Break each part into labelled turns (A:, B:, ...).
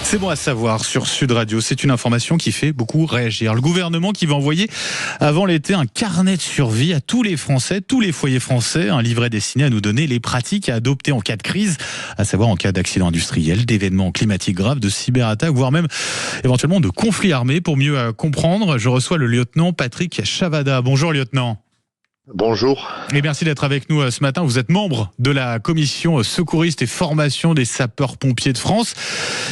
A: C'est bon à savoir sur Sud Radio. C'est une information qui fait beaucoup réagir. Le gouvernement qui va envoyer avant l'été un carnet de survie à tous les Français, tous les foyers français, un livret destiné à nous donner les pratiques à adopter en cas de crise, à savoir en cas d'accident industriel, d'événements climatiques graves, de cyberattaques, voire même éventuellement de conflits armés. Pour mieux comprendre, je reçois le lieutenant Patrick Chavada. Bonjour lieutenant.
B: Bonjour.
A: Et merci d'être avec nous ce matin. Vous êtes membre de la commission secouriste et formation des sapeurs-pompiers de France.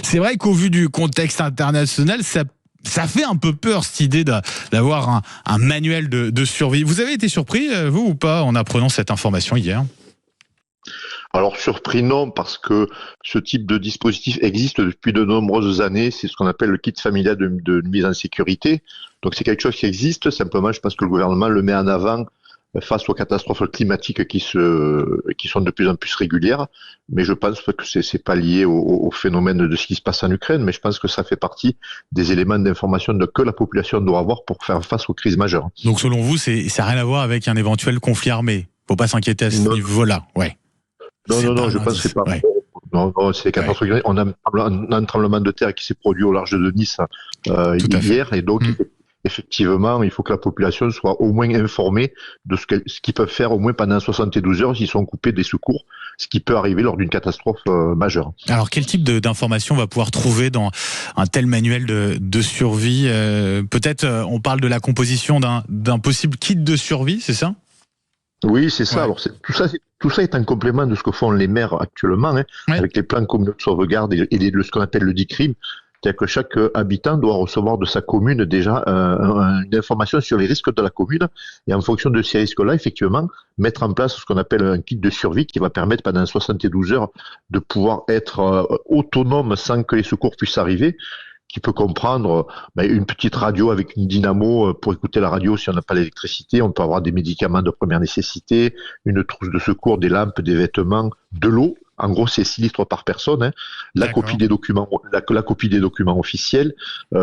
A: C'est vrai qu'au vu du contexte international, ça fait un peu peur cette idée d'avoir un manuel de survie. Vous avez été surpris, vous ou pas, en apprenant cette information hier ?
B: Alors surpris non, parce que ce type de dispositif existe depuis de nombreuses années. C'est ce qu'on appelle le kit familial de mise en sécurité. Donc c'est quelque chose qui existe. Simplement, je pense que le gouvernement le met en avant face aux catastrophes climatiques qui sont de plus en plus régulières. Mais je pense que c'est pas lié au phénomène de ce qui se passe en Ukraine, mais je pense que ça fait partie des éléments d'information que la population doit avoir pour faire face aux crises majeures.
A: Donc selon vous, ça n'a rien à voir avec un éventuel conflit armé. Faut pas s'inquiéter à ce niveau-là. Ouais.
B: Non, je pense que c'est pas. Ouais. Non, c'est des catastrophes. Ouais. On a un tremblement de terre qui s'est produit au large de Nice hier, et donc effectivement, il faut que la population soit au moins informée de ce qu'ils peuvent faire au moins pendant 72 heures s'ils sont coupés des secours, ce qui peut arriver lors d'une catastrophe majeure.
A: Alors, quel type d'informations on va pouvoir trouver dans un tel manuel de survie ? Peut-être, on parle de la composition d'un possible kit de survie, c'est ça ?
B: Oui, c'est ça. Ouais. Alors, tout ça est un complément de ce que font les maires actuellement, avec les plans communaux de sauvegarde et ce qu'on appelle le DICRIM. C'est-à-dire que chaque habitant doit recevoir de sa commune déjà une information sur les risques de la commune, et en fonction de ces risques-là, effectivement, mettre en place ce qu'on appelle un kit de survie qui va permettre pendant 72 heures de pouvoir être autonome sans que les secours puissent arriver, qui peut comprendre une petite radio avec une dynamo pour écouter la radio si on n'a pas l'électricité. On peut avoir des médicaments de première nécessité, une trousse de secours, des lampes, des vêtements, de l'eau. En gros, c'est 6 litres par personne. La copie des documents officiels,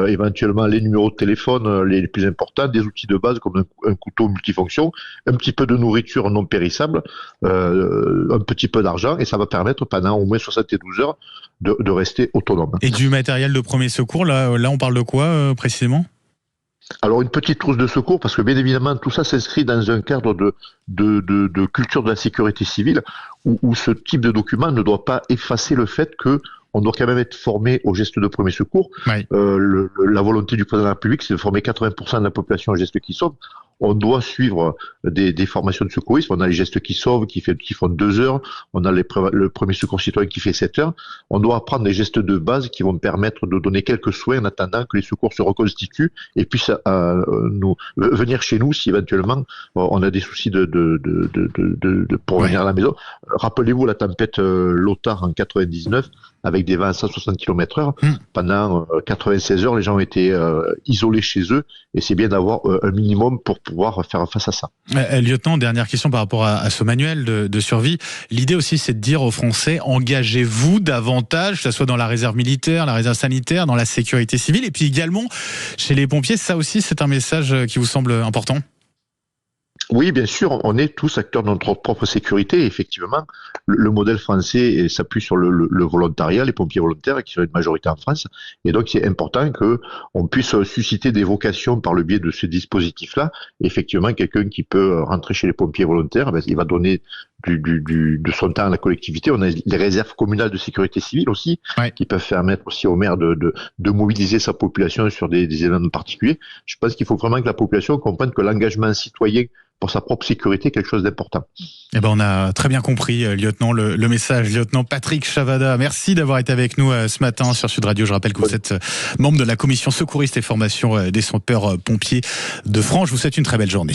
B: éventuellement les numéros de téléphone les plus importants, des outils de base comme un couteau multifonction, un petit peu de nourriture non périssable, un petit peu d'argent, et ça va permettre pendant au moins 72 heures de rester autonome.
A: Et du matériel de premier secours, là on parle de quoi précisément ?
B: Alors une petite trousse de secours, parce que bien évidemment tout ça s'inscrit dans un cadre de culture de la sécurité civile où ce type de document ne doit pas effacer le fait que on doit quand même être formé aux gestes de premier secours. Oui. La volonté du président de la République, c'est de former 80% de la population aux gestes qui sauvent. On doit suivre des formations de secourisme. On a les gestes qui sauvent, qui font 2 heures. On a le premier secours citoyen qui fait 7 heures. On doit apprendre des gestes de base qui vont permettre de donner quelques soins en attendant que les secours se reconstituent et puissent venir chez nous si éventuellement on a des soucis pour venir à la maison. Rappelez-vous la tempête Lothar en 99 avec des vents à 160 km/h. Pendant 96 heures, les gens ont été isolés chez eux, et c'est bien d'avoir un minimum pour pouvoir faire face à ça.
A: Lieutenant, dernière question par rapport à ce manuel de survie. L'idée aussi, c'est de dire aux Français, engagez-vous davantage, que ce soit dans la réserve militaire, la réserve sanitaire, dans la sécurité civile, et puis également chez les pompiers. Ça aussi, c'est un message qui vous semble important ?
B: Oui, bien sûr, on est tous acteurs de notre propre sécurité. Et effectivement, le modèle français s'appuie sur le volontariat, les pompiers volontaires qui sont une majorité en France. Et donc, c'est important qu'on puisse susciter des vocations par le biais de ce dispositif-là. Et effectivement, quelqu'un qui peut rentrer chez les pompiers volontaires, il va donner de son temps à la collectivité. On a les réserves communales de sécurité civile aussi, qui peuvent permettre aussi au maire de mobiliser sa population sur des événements particuliers. Je pense qu'il faut vraiment que la population comprenne que l'engagement citoyen pour sa propre sécurité est quelque chose d'important.
A: Eh ben, on a très bien compris, lieutenant, le message. Lieutenant Patrick Chavada, merci d'avoir été avec nous ce matin sur Sud Radio. Je rappelle que vous êtes membre de la commission secouriste et formation des sapeurs-pompiers de France. Je vous souhaite une très belle journée.